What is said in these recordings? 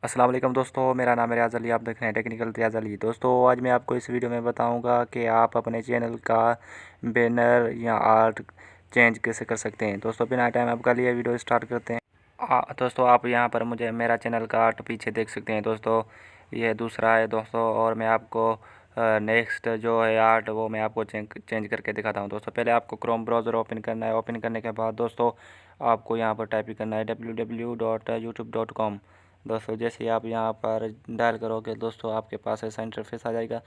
अस्सलाम वालेकुम दोस्तों, मेरा नाम है रियाज़ अली। आप देख रहे हैं टेक्निकल रियाज़ अली। दोस्तों आज मैं आपको इस वीडियो में बताऊंगा कि आप अपने चैनल का बैनर या आर्ट चेंज कैसे कर सकते हैं। दोस्तों बिना टाइम आपका लिए वीडियो स्टार्ट करते हैं। दोस्तों आप यहां पर मुझे मेरा चैनल का आर्ट पीछे देख सकते हैं। दोस्तों यह दूसरा है दोस्तों, और मैं आपको नेक्स्ट जो है आर्ट वो मैं आपको चेंज करके दिखाता हूं। दोस्तों पहले आपको क्रोम ब्राउज़र ओपन करना है। ओपन करने के बाद दोस्तों आपको यहां पर टाइप करना है www.youtube.com। दोस्तों जैसे ही आप यहाँ पर डायल करोगे दोस्तों आपके पास ऐसा इंटरफेस आ जाएगा।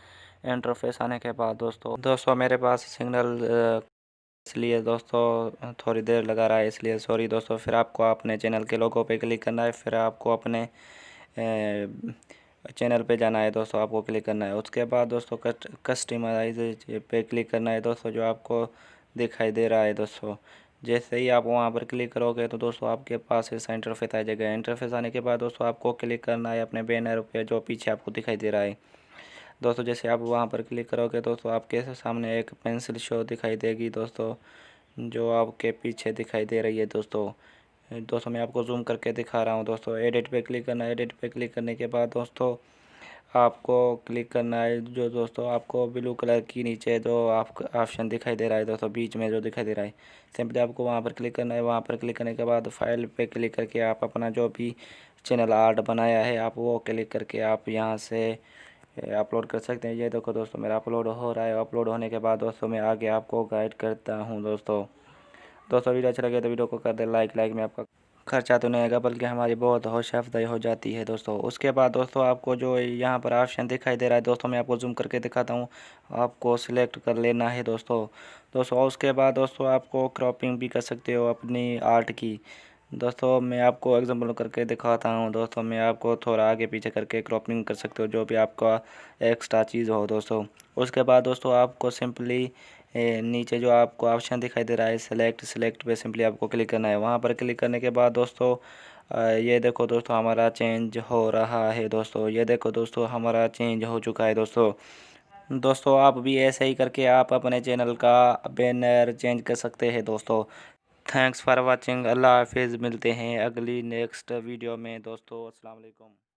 इंटरफेस आने के बाद दोस्तों मेरे पास सिग्नल इसलिए दोस्तों थोड़ी देर लगा रहा है, इसलिए सॉरी दोस्तों। फिर आपको अपने चैनल के लोगो पे क्लिक करना है। फिर आपको अपने चैनल पे जाना है दोस्तों, आपको क्लिक करना है। उसके बाद दोस्तों कस्टमाइज पे क्लिक करना है दोस्तों, जो आपको दिखाई दे रहा है दोस्तों। जैसे ही आप वहां पर क्लिक करोगे तो दोस्तों आपके पास ऐसा इंटरफेस आ जाएगा। इंटरफेस आने के बाद दोस्तों आपको क्लिक करना है अपने बैनर पे जो पीछे आपको दिखाई दे रहा है। दोस्तों जैसे आप वहां पर क्लिक करोगे दोस्तों आपके सामने एक पेंसिल शो दिखाई देगी दोस्तों, जो आपके पीछे दिखाई दे रही है दोस्तों। दोस्तों मैं आपको जूम करके दिखा रहा हूँ दोस्तों। एडिट पे क्लिक करना है। एडिट पे क्लिक करने के बाद दोस्तों आपको क्लिक करना है जो दोस्तों आपको ब्लू कलर की नीचे जो आपका ऑप्शन दिखाई दे रहा है दोस्तों, बीच में जो दिखाई दे रहा है, सिंपली आपको वहां पर क्लिक करना है। वहां पर क्लिक करने के बाद फाइल पे क्लिक करके आप अपना जो भी चैनल आर्ट बनाया है आप वो क्लिक करके आप यहां से अपलोड कर सकते हैं। ये देखो दोस्तों मेरा अपलोड हो रहा है। अपलोड होने के बाद दोस्तों मैं आगे आपको गाइड करता हूँ दोस्तों। वीडियो अच्छा लगे तो वीडियो को कर दे लाइक। में आपका खर्चा तो नहीं आएगा बल्कि हमारी बहुत हौसला अफजाई हो जाती है दोस्तों। उसके बाद दोस्तों आपको जो यहाँ पर ऑप्शन दिखाई दे रहा है दोस्तों, मैं आपको जूम करके दिखाता हूँ। आपको सिलेक्ट कर लेना है दोस्तों। उसके बाद दोस्तों आपको क्रॉपिंग भी कर सकते हो अपनी आर्ट की। दोस्तों मैं आपको एग्जांपल करके दिखाता हूँ दोस्तों। मैं आपको थोड़ा आगे पीछे करके क्रॉपिंग कर सकते हो जो भी आपका एक्स्ट्रा चीज़ हो दोस्तों। उसके बाद दोस्तों आपको सिंपली नीचे जो आपको ऑप्शन दिखाई दे रहा है सिलेक्ट पे सिंपली आपको क्लिक करना है। वहाँ पर क्लिक करने के बाद दोस्तों ये देखो दोस्तों हमारा चेंज हो रहा है दोस्तों। ये देखो दोस्तों हमारा चेंज हो चुका है दोस्तों आप भी ऐसे ही करके आप अपने चैनल का बैनर चेंज कर सकते हैं दोस्तों। Thanks for watching. अल्लाह हाफिज़। मिलते हैं अगली नेक्स्ट वीडियो में दोस्तों। अस्सलाम वालेकुम।